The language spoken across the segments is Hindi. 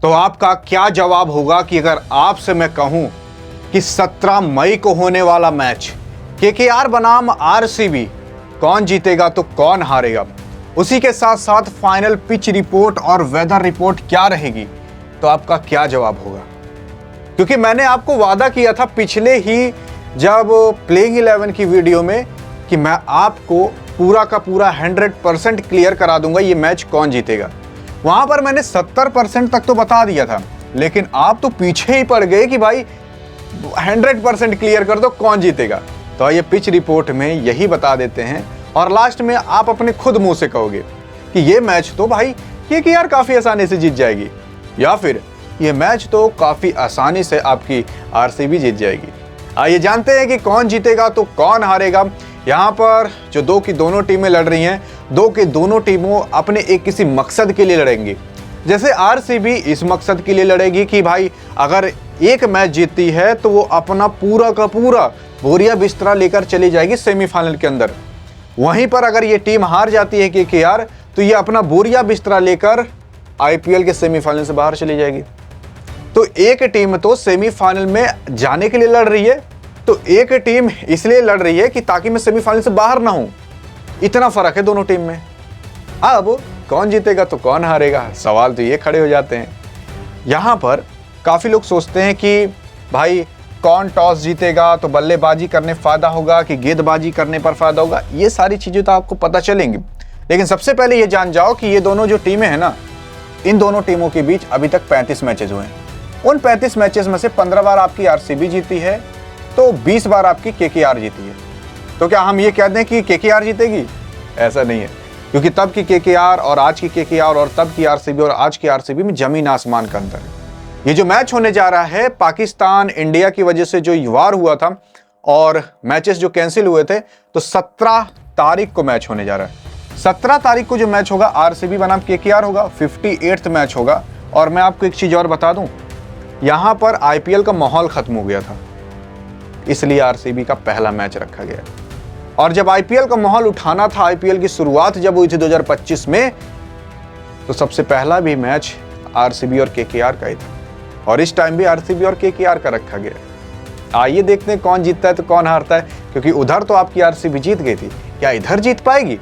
तो आपका क्या जवाब होगा कि अगर आपसे मैं कहूं कि 17 मई को होने वाला मैच केकेआर बनाम आरसीबी, कौन जीतेगा तो कौन हारेगा? उसी के साथ साथ फाइनल पिच रिपोर्ट और वेदर रिपोर्ट क्या रहेगी, तो आपका क्या जवाब होगा? क्योंकि मैंने आपको वादा किया था पिछले ही जब प्लेइंग 11 की वीडियो में कि मैं आपको पूरा का पूरा 100% क्लियर करा दूंगा ये मैच कौन जीतेगा। वहां पर मैंने 70% तक तो बता दिया था, लेकिन आप तो पीछे ही पड़ गए कि भाई 100% क्लियर कर दो कौन जीतेगा। तो ये पिच रिपोर्ट में यही बता देते हैं और लास्ट में आप अपने खुद मुंह से कहोगे कि ये मैच तो भाई केकेआर काफी आसानी से जीत जाएगी, या फिर ये मैच तो काफी आसानी से आपकी आरसीबी जीत जाएगी। आइए जानते हैं कि कौन जीतेगा तो कौन हारेगा। यहाँ पर जो दोनों टीमें लड़ रही हैं, दोनों टीमों अपने एक किसी मकसद के लिए लड़ेंगी। जैसे आरसीबी इस मकसद के लिए लड़ेगी कि भाई अगर एक मैच जीतती है तो वो अपना पूरा का पूरा बोरिया बिस्तरा लेकर चली जाएगी सेमीफाइनल के अंदर। वहीं पर अगर ये टीम हार जाती है केकेआर, तो ये अपना बोरिया बिस्तरा लेकर आईपीएल के सेमीफाइनल से बाहर चली जाएगी। तो एक टीम तो सेमीफाइनल में जाने के लिए लड़ रही है, तो एक टीम इसलिए लड़ रही है कि ताकि मैं सेमीफाइनल से बाहर ना हूं। इतना फर्क है दोनों टीम में। अब कौन जीतेगा तो कौन हारेगा, सवाल तो ये खड़े हो जाते हैं। यहां पर काफी लोग सोचते हैं कि भाई कौन टॉस जीतेगा तो बल्लेबाजी करने फायदा होगा कि गेंदबाजी करने पर फायदा होगा। ये सारी चीजें तो आपको पता चलेंगी, लेकिन सबसे पहले ये जान जाओ कि ये दोनों जो टीमें हैं ना, इन दोनों टीमों के बीच अभी तक 35 मैचेस हुए हैं। उन 35 मैचेस में से 15 बार आपकी आरसीबी जीती है, तो 20 बार आपकी केकेआर जीती है। तो क्या हम ये कह दें कि केकेआर जीतेगी? ऐसा नहीं है, क्योंकि तब की केकेआर और आज की केकेआर और तब की आरसीबी और आज की आरसीबी में जमीन आसमान का अंतर है। ये जो मैच होने जा रहा है पाकिस्तान इंडिया की वजह से जो वार हुआ था और मैचेस जो कैंसिल हुए थे, तो 17 तारीख को मैच होने जा रहा है। 17 तारीख को जो मैच होगा आरसीबी बनाम केकेआर होगा, 58वां मैच होगा। और मैं आपको एक चीज और बता दूं, यहां पर आईपीएल का माहौल खत्म हो गया था, इसलिए आरसीबी का पहला मैच रखा गया। और जब आईपीएल का माहौल उठाना था, आईपीएल की शुरुआत जब हुई थी 2025 में, तो सबसे पहला भी मैच आरसीबी और केकेआर का ही था, और इस टाइम भी आरसीबी और केकेआर का रखा गया। आइए देखते हैं कौन जीतता है तो कौन हारता है, क्योंकि उधर तो आपकी आरसीबी जीत गई थी, क्या इधर जीत पाएगी?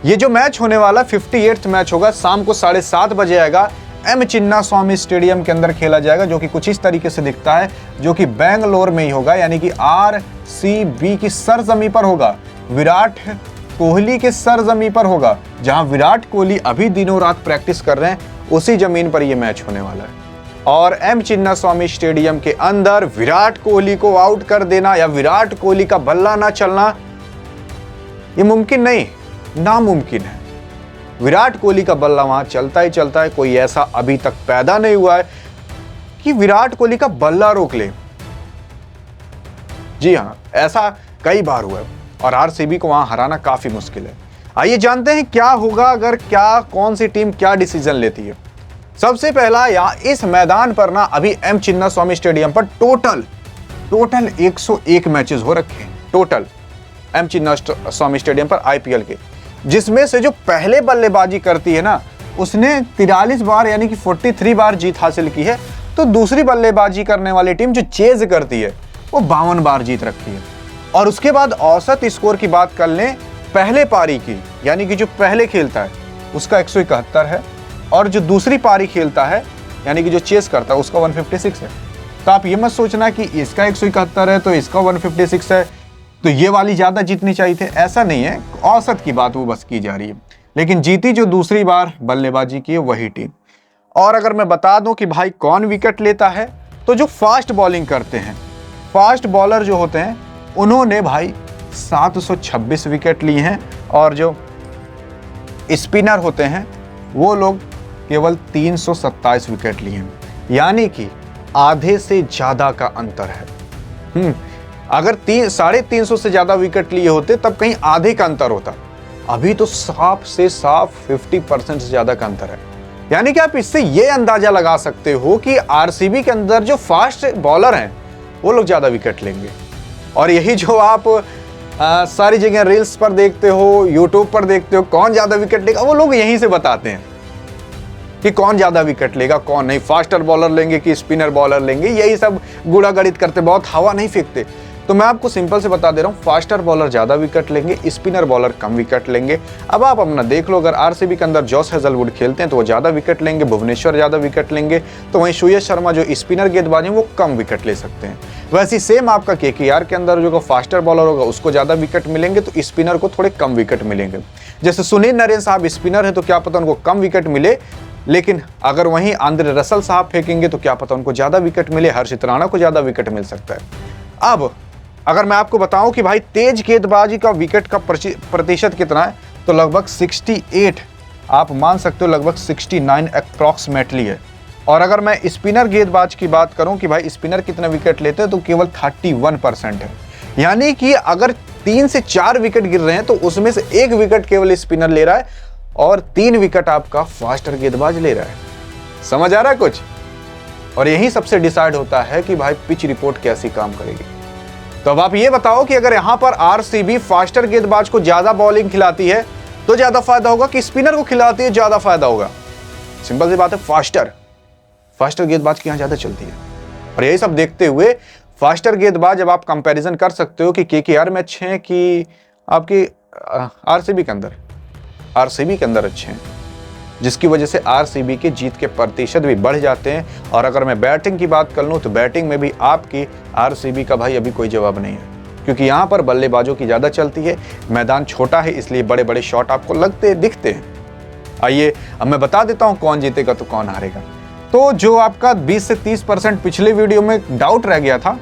ये जो मैच होने वाला 58वां मैच होगा, शाम को 7:30 बजे आएगा। एम चिन्नास्वामी स्टेडियम के अंदर खेला जाएगा, जो कि कुछ इस तरीके से दिखता है, जो कि बेंगलोर में ही होगा, यानी कि आरसीबी की सरजमी पर होगा, विराट कोहली के सरजमी पर होगा। जहां विराट कोहली अभी दिनों रात प्रैक्टिस कर रहे हैं, उसी जमीन पर यह मैच होने वाला है। और एम चिन्नास्वामी स्टेडियम के अंदर विराट कोहली को आउट कर देना या विराट कोहली का बल्ला ना चलना, यह मुमकिन नहीं, नामुमकिन है। विराट कोहली का बल्ला वहां चलता ही चलता है। कोई ऐसा अभी तक पैदा नहीं हुआ है कि विराट कोहली का बल्ला रोक ले। जी हां, ऐसा कई बार हुआ है और आरसीबी को वहां हराना काफी मुश्किल है। आइए जानते हैं क्या होगा अगर कौन सी टीम क्या डिसीजन लेती है। सबसे पहला, यहां इस मैदान पर ना अभी एम चिन्नास्वामी स्टेडियम पर टोटल 101 मैचेस हो रखे हैं, टोटल एम चिन्नास्वामी स्टेडियम पर आईपीएल के, जिसमें से जो पहले बल्लेबाजी करती है ना, उसने 43 बार यानी कि 43 बार जीत हासिल की है। तो दूसरी बल्लेबाजी करने वाली टीम जो चेज करती है, वो 52 बार जीत रखी है। और उसके बाद औसत स्कोर की बात कर लें पहले पारी की, यानी कि जो पहले खेलता है उसका 171 है, और जो दूसरी पारी खेलता है यानी कि जो चेस करता है उसका 156 है। तो आप ये मत सोचना कि इसका 171 है तो इसका 156 है, तो ये वाली ज्यादा जीतनी चाहिए थे, ऐसा नहीं है। औसत की बात वो बस की जा रही है, लेकिन जीती जो दूसरी बार बल्लेबाजी की है वही टीम। और अगर मैं बता दूं कि भाई कौन विकेट लेता है, तो जो फास्ट बॉलिंग करते हैं, फास्ट बॉलर जो होते हैं, उन्होंने भाई 726 विकेट लिए हैं, और जो स्पिनर होते हैं वो लोग केवल 327 विकेट लिए हैं, यानी कि आधे से ज्यादा का अंतर है। अगर 350 से ज्यादा विकेट लिए होते तब कहीं आधे का अंतर होता, अभी तो साफ से साफ 50% से ज्यादा का अंतर है। यानी कि आप इससे ये अंदाजा लगा सकते हो कि आरसीबी के अंदर जो फास्ट बॉलर हैं वो लोग ज्यादा विकेट लेंगे। और यही जो आप सारी जगह रील्स पर देखते हो, यूट्यूब पर देखते हो, कौन ज्यादा विकेट लेगा, वो लोग यहीं से बताते हैं। कि कौन ज़्यादा विकेट लेगा कौन नहीं, फास्टर बॉलर लेंगे कि स्पिनर बॉलर लेंगे, यही सब गुड़ा गणित करते, बहुत हवा नहीं फेंकते। तो मैं आपको सिंपल से बता दे रहा हूँ, फास्टर बॉलर ज़्यादा विकेट लेंगे, स्पिनर बॉलर कम विकेट लेंगे। अब आप अपना देख लो, अगर आरसीबी के अंदर जॉस हेजलवुड खेलते हैं तो वो ज़्यादा विकेट लेंगे, भुवनेश्वर ज़्यादा विकेट लेंगे, तो वहीं श्रेयस शर्मा जो स्पिनर गेंदबाज हैं वो कम विकेट ले सकते हैं। वैसे सेम आपका केकेआर के अंदर जो फास्टर बॉलर होगा उसको ज़्यादा विकेट मिलेंगे, तो स्पिनर को थोड़े कम विकेट मिलेंगे। जैसे सुनील नरेन साहब स्पिनर है तो क्या पता उनको कम विकेट मिले, लेकिन अगर वहीं आंद्रे रसल साहब फेंकेंगे तो क्या पता उनको ज़्यादा विकेट मिले, हर्षित राणा को ज़्यादा विकेट मिल सकता है। अब अगर मैं आपको बताऊं कि भाई तेज गेंदबाजी का विकेट का प्रतिशत कितना है, तो लगभग 68, आप मान सकते हो लगभग 69 अप्रॉक्सीमेटली है। और अगर मैं स्पिनर गेंदबाज की बात करूं कि भाई स्पिनर कितने विकेट लेते हैं, तो केवल 31% है। यानी कि अगर 3 से 4 विकेट गिर रहे हैं तो उसमें से 1 विकेट केवल स्पिनर ले रहा है और 3 विकेट आपका फास्टर गेंदबाज ले रहा है। समझ आ रहा है कुछ? और यही सबसे डिसाइड होता है कि भाई पिच रिपोर्ट कैसी काम करेगी। तो अब आप ये बताओ कि अगर यहां पर आरसीबी फास्टर गेंदबाज को ज्यादा बॉलिंग खिलाती है तो ज्यादा फायदा होगा कि स्पिनर को खिलाती है ज्यादा फायदा होगा? सिंपल सी बात है, फास्टर गेंदबाज की यहां ज्यादा चलती है। और यही सब देखते हुए फास्टर गेंदबाज जब आप कंपैरिजन कर सकते हो कि केकेआर में अच्छे हैं कि आपके आरसीबी के अंदर अच्छे हैं, जिसकी वजह से आरसीबी के जीत के प्रतिशत भी बढ़ जाते हैं। और अगर मैं बैटिंग की बात कर लूं तो बैटिंग में भी आपकी आरसीबी का भाई अभी कोई जवाब नहीं है, क्योंकि यहां पर बल्लेबाजों की ज़्यादा चलती है, मैदान छोटा है इसलिए बड़े बड़े शॉट आपको दिखते हैं। आइए अब मैं बता देता हूं कौन जीतेगा तो कौन हारेगा। तो जो आपका 20 से 30% पिछले वीडियो में डाउट रह गया था,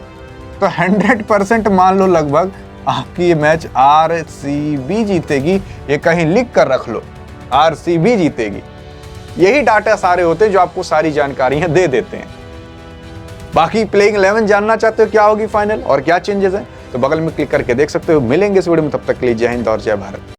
तो 100% मान लो लगभग आपकी ये मैच आरसीबी जीतेगी, ये कहीं लिख कर रख लो, आरसीबी जीतेगी। यही डाटा सारे होते हैं जो आपको सारी जानकारियां दे देते हैं। बाकी प्लेइंग 11 जानना चाहते हो क्या होगी फाइनल और क्या चेंजेस हैं, तो बगल में क्लिक करके देख सकते हो। मिलेंगे इस वीडियो में, तब तक के लिए जय हिंद और जय भारत।